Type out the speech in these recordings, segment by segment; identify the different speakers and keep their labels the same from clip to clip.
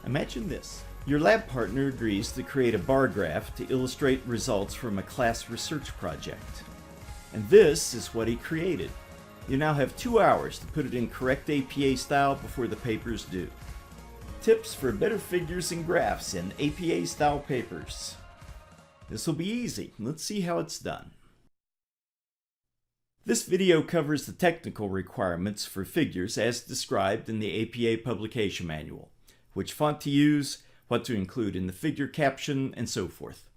Speaker 1: Imagine this. Your lab partner agrees to create a bar graph to illustrate results from a class research project. And this is what he created. You now have 2 hours to put it in correct APA style before the paper is due. Tips for better figures and graphs in APA style papers. This will be easy. Let's see how it's done. This video covers the technical requirements for figures as described in the APA publication manual, which font to use, what to include in the figure caption, and so forth.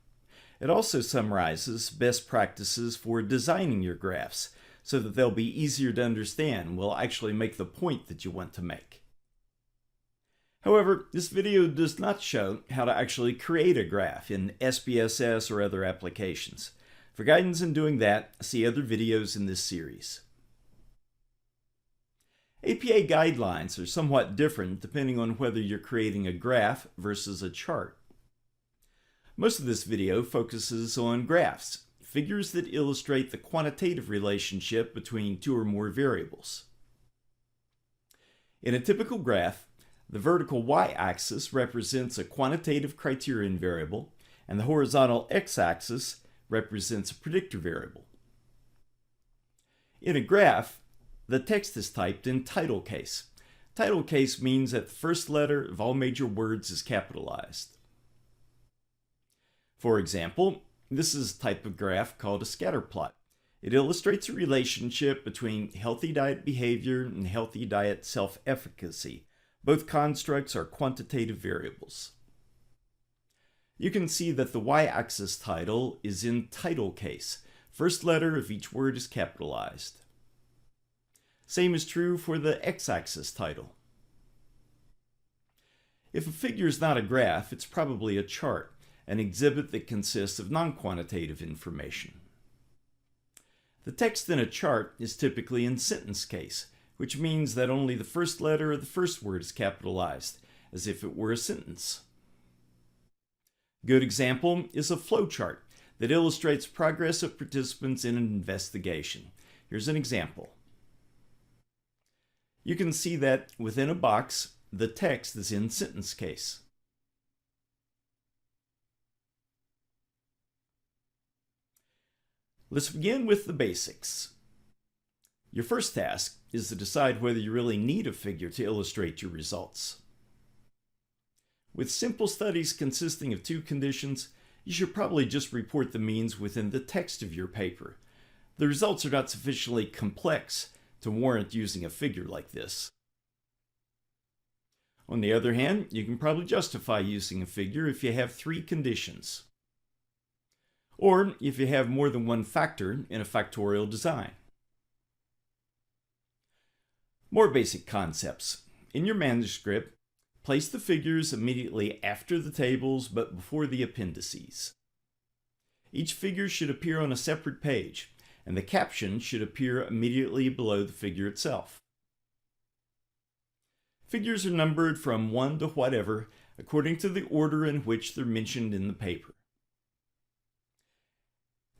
Speaker 1: It also summarizes best practices for designing your graphs so that they'll be easier to understand and will actually make the point that you want to make. However, this video does not show how to actually create a graph in SPSS or other applications. For guidance in doing that, see other videos in this series. APA guidelines are somewhat different depending on whether you're creating a graph versus a chart. Most of this video focuses on graphs, figures that illustrate the quantitative relationship between two or more variables. In a typical graph, the vertical y-axis represents a quantitative criterion variable, and the horizontal x-axis represents a predictor variable. In a graph, the text is typed in title case. Title case means that the first letter of all major words is capitalized. For example, this is a type of graph called a scatter plot. It illustrates a relationship between healthy diet behavior and healthy diet self-efficacy. Both constructs are quantitative variables. You can see that the y-axis title is in title case. First letter of each word is capitalized. Same is true for the x-axis title. If a figure is not a graph, it's probably a chart, an exhibit that consists of non-quantitative information. The text in a chart is typically in sentence case, which means that only the first letter of the first word is capitalized, as if it were a sentence. A good example is a flowchart that illustrates progress of participants in an investigation. Here's an example. You can see that within a box, the text is in sentence case. Let's begin with the basics. Your first task is to decide whether you really need a figure to illustrate your results. With simple studies consisting of two conditions, you should probably just report the means within the text of your paper. The results are not sufficiently complex to warrant using a figure like this. On the other hand, you can probably justify using a figure if you have three conditions, or if you have more than one factor in a factorial design. More basic concepts. In your manuscript, place the figures immediately after the tables but before the appendices. Each figure should appear on a separate page, and the caption should appear immediately below the figure itself. Figures are numbered from 1 to whatever according to the order in which they're mentioned in the paper.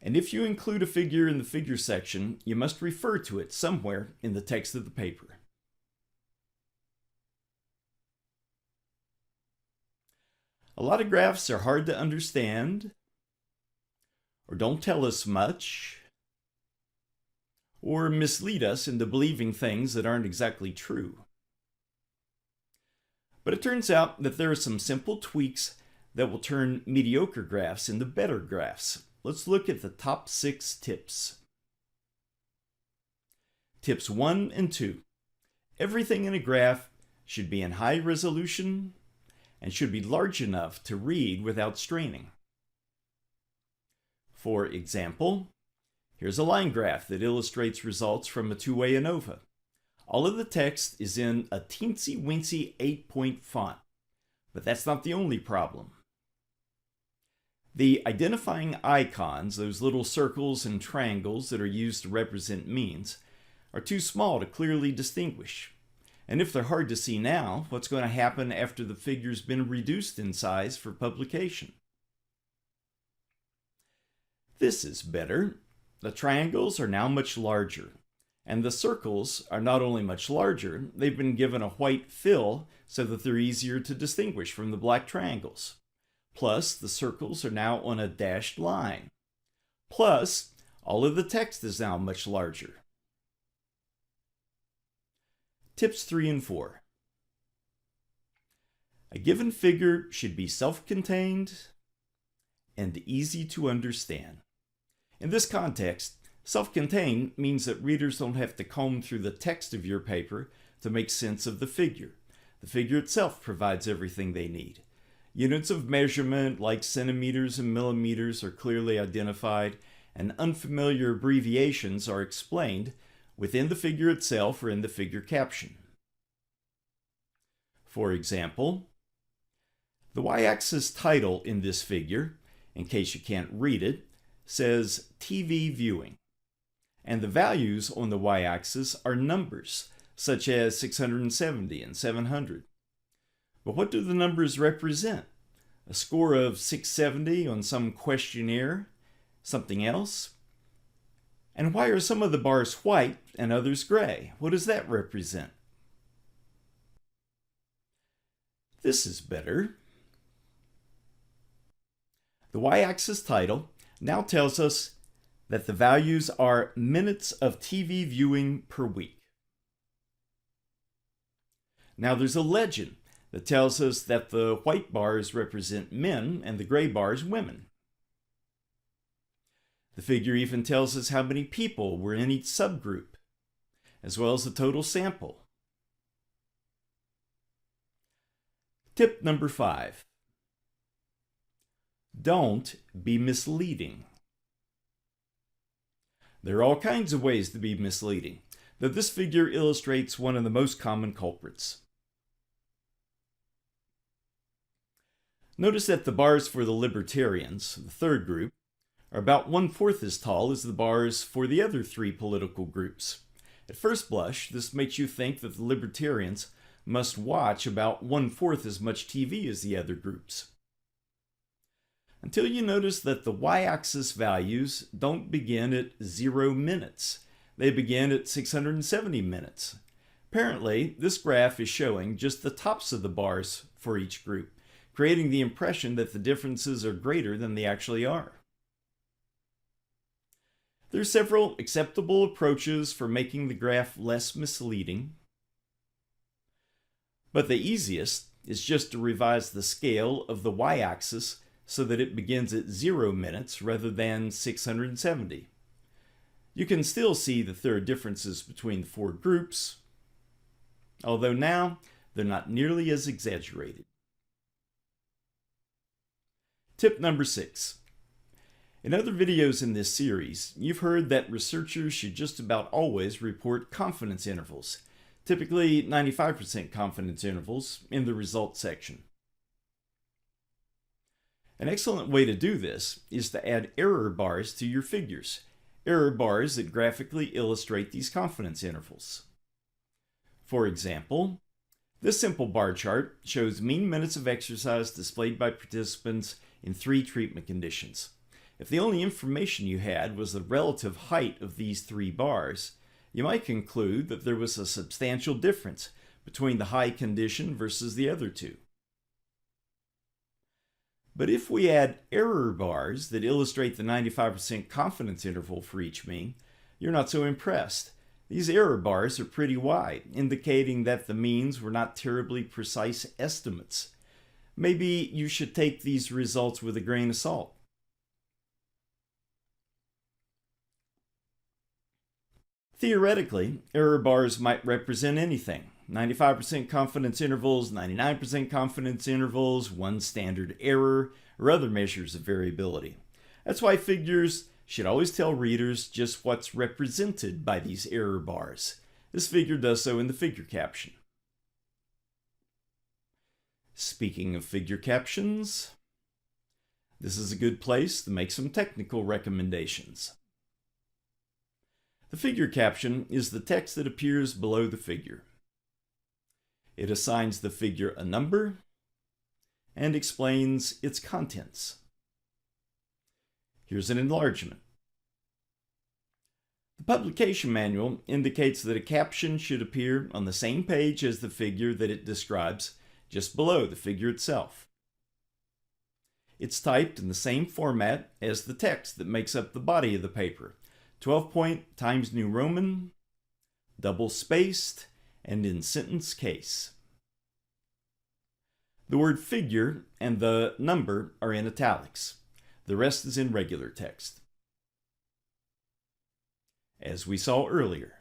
Speaker 1: And if you include a figure in the figure section, you must refer to it somewhere in the text of the paper. A lot of graphs are hard to understand, or don't tell us much, or mislead us into believing things that aren't exactly true. But it turns out that there are some simple tweaks that will turn mediocre graphs into better graphs. Let's look at the top 6 tips. Tips 1 and 2. Everything in a graph should be in high resolution and should be large enough to read without straining. For example, here's a line graph that illustrates results from a two-way ANOVA. All of the text is in a teensy-weensy 8-point font, but that's not the only problem. The identifying icons, those little circles and triangles that are used to represent means, are too small to clearly distinguish. And if they're hard to see now, what's going to happen after the figure's been reduced in size for publication? This is better. The triangles are now much larger, And the circles are not only much larger, they've been given a white fill so that they're easier to distinguish from the black triangles. Plus, the circles are now on a dashed line. Plus, all of the text is now much larger. Tips 3 and 4. A given figure should be self-contained and easy to understand. In this context, self-contained means that readers don't have to comb through the text of your paper to make sense of the figure. The figure itself provides everything they need. Units of measurement like centimeters and millimeters are clearly identified, and unfamiliar abbreviations are explained within the figure itself or in the figure caption. For example, the y-axis title in this figure, in case you can't read it, says TV viewing, and the values on the y-axis are numbers, such as 670 and 700. But what do the numbers represent? A score of 670 on some questionnaire? Something else? And why are some of the bars white and others gray? What does that represent? This is better. The y-axis title now tells us that the values are minutes of TV viewing per week. Now there's a legend that tells us that the white bars represent men and the gray bars women. The figure even tells us how many people were in each subgroup, as well as the total sample. Tip number 5. Don't be misleading. There are all kinds of ways to be misleading, though this figure illustrates one of the most common culprits. Notice that the bars for the libertarians, the third group, are about 1/4 as tall as the bars for the other 3 political groups. At first blush, this makes you think that the libertarians must watch about 1/4 as much TV as the other groups. Until you notice that the y-axis values don't begin at 0 minutes. They begin at 670 minutes. Apparently, this graph is showing just the tops of the bars for each group, creating the impression that the differences are greater than they actually are. There are several acceptable approaches for making the graph less misleading, but the easiest is just to revise the scale of the y-axis so that it begins at 0 minutes rather than 670. You can still see that there are differences between the 4 groups, although now they're not nearly as exaggerated. Tip number 6. In other videos in this series, you've heard that researchers should just about always report confidence intervals, typically 95% confidence intervals, in the results section. An excellent way to do this is to add error bars to your figures, error bars that graphically illustrate these confidence intervals. For example, this simple bar chart shows mean minutes of exercise displayed by participants in 3 treatment conditions. If the only information you had was the relative height of these 3 bars, you might conclude that there was a substantial difference between the high condition versus the other 2. But if we add error bars that illustrate the 95% confidence interval for each mean, you're not so impressed. These error bars are pretty wide, indicating that the means were not terribly precise estimates. Maybe you should take these results with a grain of salt. Theoretically, error bars might represent anything. 95% confidence intervals, 99% confidence intervals, 1 standard error, or other measures of variability. That's why figures should always tell readers just what's represented by these error bars. This figure does so in the figure caption. Speaking of figure captions, this is a good place to make some technical recommendations. The figure caption is the text that appears below the figure. It assigns the figure a number and explains its contents. Here's an enlargement. The publication manual indicates that a caption should appear on the same page as the figure that it describes, just below the figure itself. It's typed in the same format as the text that makes up the body of the paper, 12-point Times New Roman, double-spaced, and in sentence case. The word figure and the number are in italics. The rest is in regular text, as we saw earlier.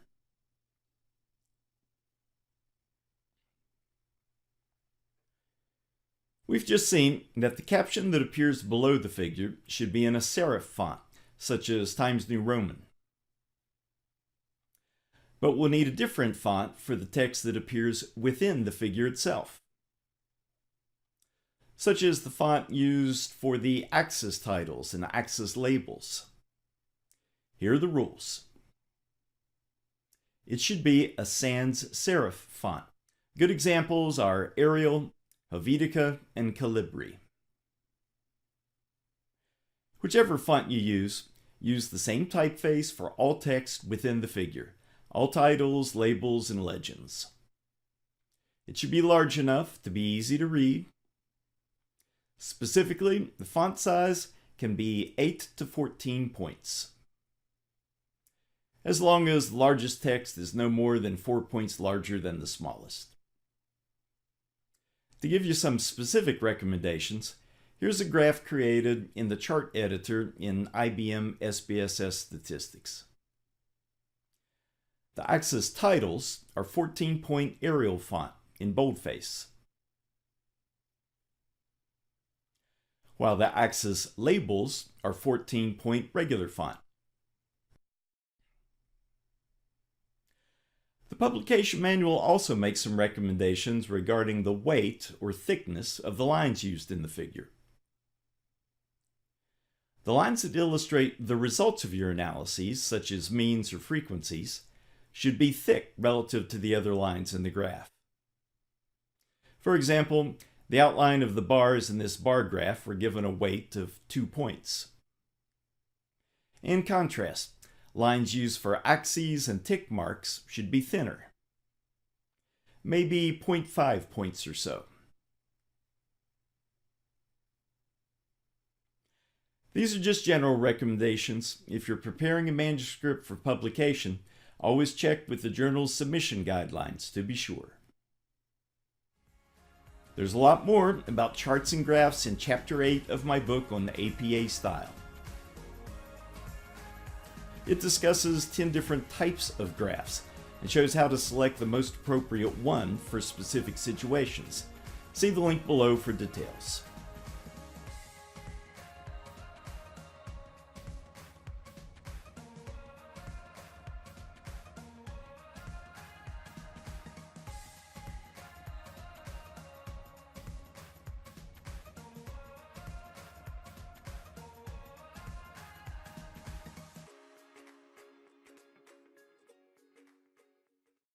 Speaker 1: We've just seen that the caption that appears below the figure should be in a serif font, such as Times New Roman. But we'll need a different font for the text that appears within the figure itself, such as the font used for the axis titles and axis labels. Here are the rules. It should be a sans serif font. Good examples are Arial, Helvetica, and Calibri. Whichever font you use the same typeface for all text within the figure, all titles, labels, and legends. It should be large enough to be easy to read. Specifically, the font size can be 8 to 14 points, as long as the largest text is no more than 4 points larger than the smallest. To give you some specific recommendations, here's a graph created in the chart editor in IBM SPSS Statistics. The axis titles are 14-point Arial font in boldface, while the axis labels are 14-point regular font. The publication manual also makes some recommendations regarding the weight or thickness of the lines used in the figure. The lines that illustrate the results of your analyses, such as means or frequencies, should be thick relative to the other lines in the graph. For example, the outline of the bars in this bar graph were given a weight of 2 points. In contrast, lines used for axes and tick marks should be thinner, maybe 0.5 points or so. These are just general recommendations. If you're preparing a manuscript for publication, always check with the journal's submission guidelines to be sure. There's a lot more about charts and graphs in Chapter 8 of my book on the APA style. It discusses 10 different types of graphs and shows how to select the most appropriate one for specific situations. See the link below for details.